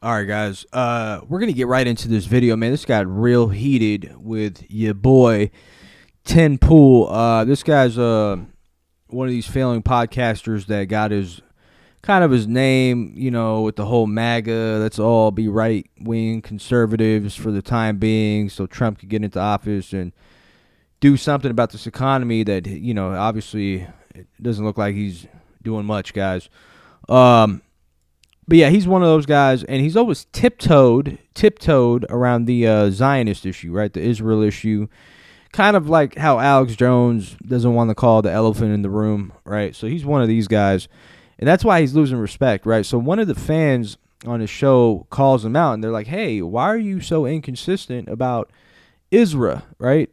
All right, guys. We're gonna get right into this video, man. This got real heated with your boy Ten Pool. This guy's one of these failing podcasters that got his his name, with the whole MAGA. Let's all be right wing conservatives for the time being, so Trump could get into office and do something about this economy that obviously it doesn't look like he's doing much, guys. But yeah, he's one of those guys, and he's always tiptoed around the Zionist issue, right? The Israel issue, kind of like how Alex Jones doesn't want to call the elephant in the room, right? So he's one of these guys, and that's why he's losing respect, right? So one of the fans on his show calls him out, and they're like, "Hey, why are you so inconsistent about Israel, right?"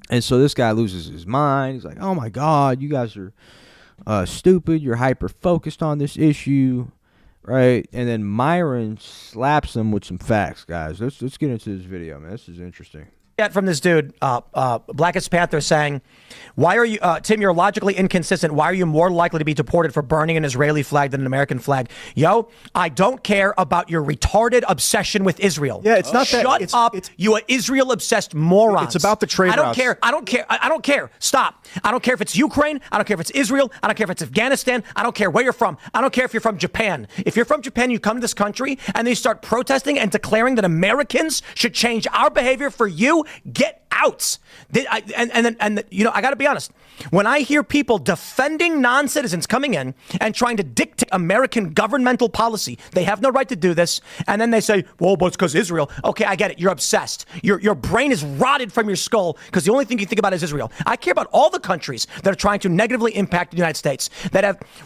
And so this guy loses his mind. He's like, "Oh my God, you guys are stupid. You're hyper focused on this issue." Right, and then Myron slaps him with some facts, guys. Let's get into this video, man. This is interesting. Get from this dude, Blackest Panther, saying, "Why are you, Tim? You're logically inconsistent. Why are you more likely to be deported for burning an Israeli flag than an American flag?" Yo, I don't care about your retarded obsession with Israel. Yeah, it's not that. Shut up, you Israel obsessed morons. It's about the trade I don't routes. care. I don't care. I don't care. Stop. I don't care if it's Ukraine. I don't care if it's Israel. I don't care if it's Afghanistan. I don't care where you're from. I don't care if you're from Japan. If you're from Japan, you come to this country and they start protesting and declaring that Americans should change our behavior for you. Get out. I got to be honest. When I hear people defending non-citizens coming in and trying to dictate American governmental policy, they have no right to do this. And then they say, well, but it's because Israel. Okay, I get it. You're obsessed. Your brain is rotted from your skull because the only thing you think about is Israel. I care about all the countries that are trying to negatively impact the United States.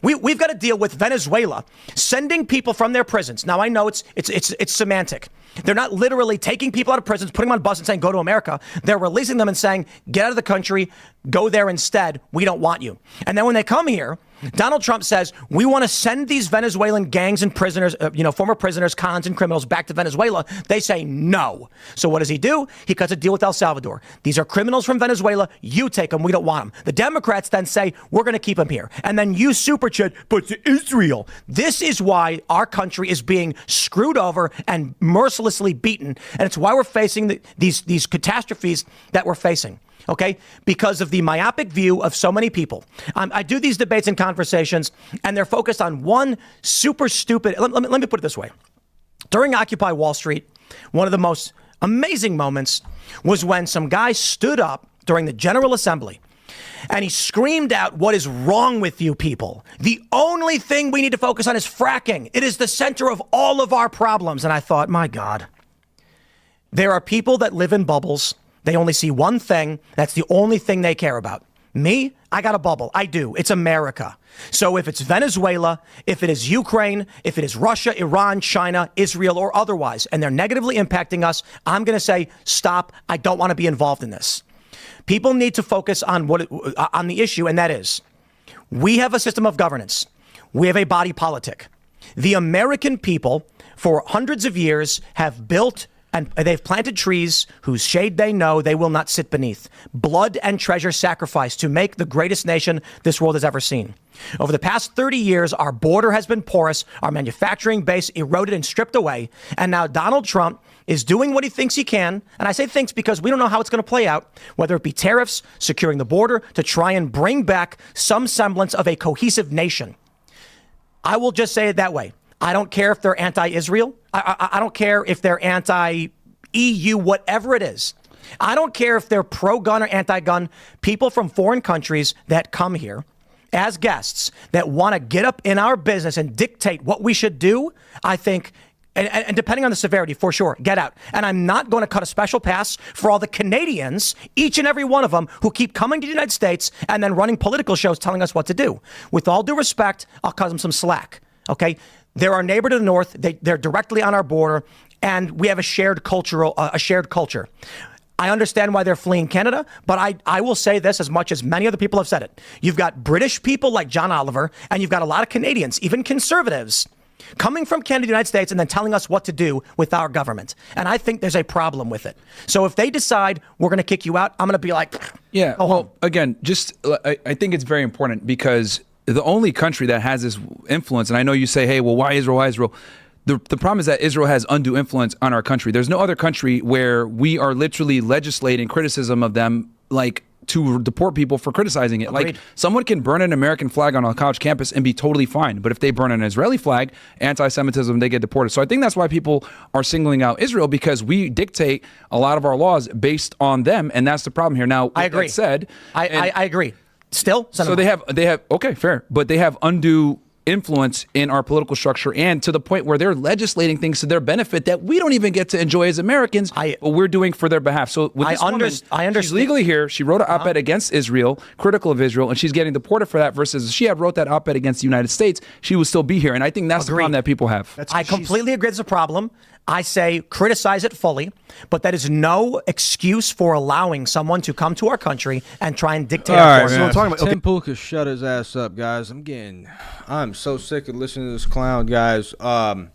We've got to deal with Venezuela sending people from their prisons. Now, I know it's semantic. They're not literally taking people out of prisons, putting them on a bus and saying, go to America. They're releasing them and saying, get out of the country, go there instead. We don't want you. And then when they come here, Donald Trump says, we want to send these Venezuelan gangs and prisoners, former prisoners, cons and criminals back to Venezuela. They say no. So what does he do? He cuts a deal with El Salvador. These are criminals from Venezuela. You take them. We don't want them. The Democrats then say, we're going to keep them here. And then you super chat, but it's Israel. This is why our country is being screwed over and mercilessly beaten. And it's why we're facing these catastrophes that we're facing. Okay, because of the myopic view of so many people. I do these debates and conversations, and they're focused on one super stupid. Let me put it this way. During Occupy Wall Street, one of the most amazing moments was when some guy stood up during the General Assembly and he screamed out, "What is wrong with you people? The only thing we need to focus on is fracking. It is the center of all of our problems." And I thought, my God, there are people that live in bubbles. They only see one thing. That's the only thing they care about. Me, I got a bubble. I do. It's America. So if it's Venezuela, if it is Ukraine, if it is Russia, Iran, China, Israel, or otherwise, and they're negatively impacting us, I'm going to say, stop. I don't want to be involved in this. People need to focus on on the issue, and that is, we have a system of governance. We have a body politic. The American people, for hundreds of years, have built and they've planted trees whose shade they know they will not sit beneath. Blood and treasure sacrificed to make the greatest nation this world has ever seen. Over the past 30 years, our border has been porous, our manufacturing base eroded and stripped away, and now Donald Trump is doing what he thinks he can, and I say thinks because we don't know how it's going to play out, whether it be tariffs, securing the border, to try and bring back some semblance of a cohesive nation. I will just say it that way. I don't care if they're anti-Israel. I don't care if they're anti-EU, whatever it is. I don't care if they're pro-gun or anti-gun. People from foreign countries that come here as guests that want to get up in our business and dictate what we should do, I think, and depending on the severity, for sure, get out. And I'm not going to cut a special pass for all the Canadians, each and every one of them, who keep coming to the United States and then running political shows telling us what to do. With all due respect, I'll cut them some slack, okay? They're our neighbor to the north. They're directly on our border, and we have a shared culture. I understand why they're fleeing Canada, but I will say this as much as many other people have said it. You've got British people like John Oliver, and you've got a lot of Canadians, even conservatives, coming from Canada to the United States and then telling us what to do with our government. And I think there's a problem with it. So if they decide we're going to kick you out, I'm going to be like, yeah, well, again, I think it's very important because the only country that has this influence, and I know you say, hey, well, why Israel, why Israel? The problem is that Israel has undue influence on our country. There's no other country where we are literally legislating criticism of them, like to deport people for criticizing it. Agreed. Like someone can burn an American flag on a college campus and be totally fine. But if they burn an Israeli flag, anti-Semitism, they get deported. So I think that's why people are singling out Israel, because we dictate a lot of our laws based on them. And that's the problem here. Now, I agree. That said, I agree. Still, so they have okay, fair, but they have undue influence in our political structure, and to the point where they're legislating things to their benefit that we don't even get to enjoy as Americans, but we're doing for their behalf. So with this woman, she's legally here. She wrote an op-ed against Israel, critical of Israel, and she's getting deported for that, versus if she had wrote that op-ed against the United States, she would still be here. And I think that's the problem that people have. I completely agree. It's a problem. I say criticize it fully, but that is no excuse for allowing someone to come to our country and try and dictate our course. So we're talking about Tim Pool could shut his ass up, guys. I'm so sick of listening to this clown, guys. And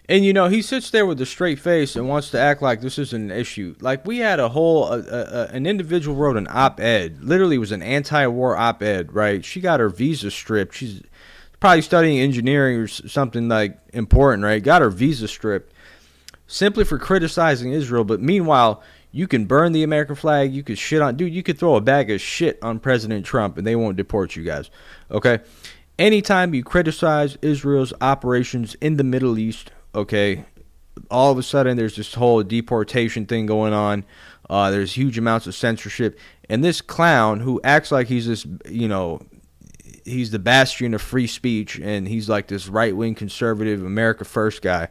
you know, he sits there with a straight face and wants to act like this isn't an issue. Like, we had an individual wrote an op-ed. Literally, it was an anti-war op-ed, right? She got her visa stripped. She's probably studying engineering or something like important, right? Got her visa stripped simply for criticizing Israel. But meanwhile, you can burn the American flag. You could shit on, dude, you could throw a bag of shit on President Trump and they won't deport you guys. Okay? Anytime you criticize Israel's operations in the Middle East, okay, all of a sudden there's this whole deportation thing going on. There's huge amounts of censorship. And this clown who acts like he's this, you know, he's the bastion of free speech and he's like this right-wing conservative America First guy,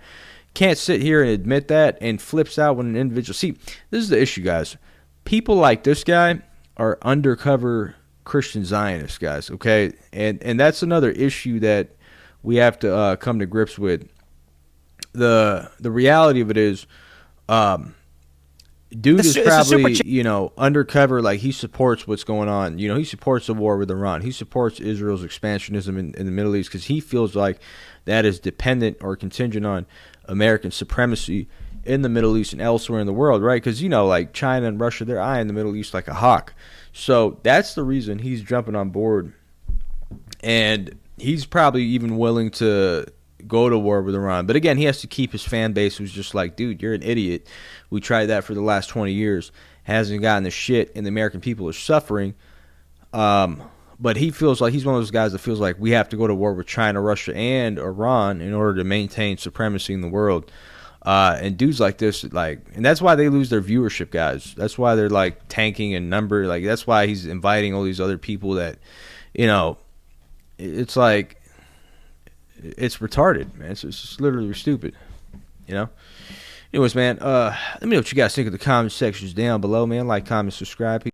can't sit here and admit that and flips out when an individual... See, this is the issue, guys. People like this guy are undercover Christian Zionists, guys, okay? And that's another issue that we have to come to grips with. The reality of it is, dude is probably, you know, undercover, like he supports what's going on. You know, he supports the war with Iran. He supports Israel's expansionism in the Middle East because he feels like that is dependent or contingent on American supremacy in the Middle East and elsewhere in the world, right? Because, you know, like China and Russia, they're eyeing the Middle East like a hawk. So that's the reason he's jumping on board. And he's probably even willing to go to war with Iran. But again, he has to keep his fan base who's just like, dude, you're an idiot. We tried that for the last 20 years. Hasn't gotten the shit, and the American people are suffering. But he feels like he's one of those guys that feels like we have to go to war with China, Russia, and Iran in order to maintain supremacy in the world. And dudes like this, like, and that's why they lose their viewership, guys. That's why they're like tanking in number. Like, that's why he's inviting all these other people that, you know, it's like, it's retarded, man. It's just literally stupid, you know? Anyways, man, let me know what you guys think of the comment sections down below, man. Like, comment, subscribe. Peace.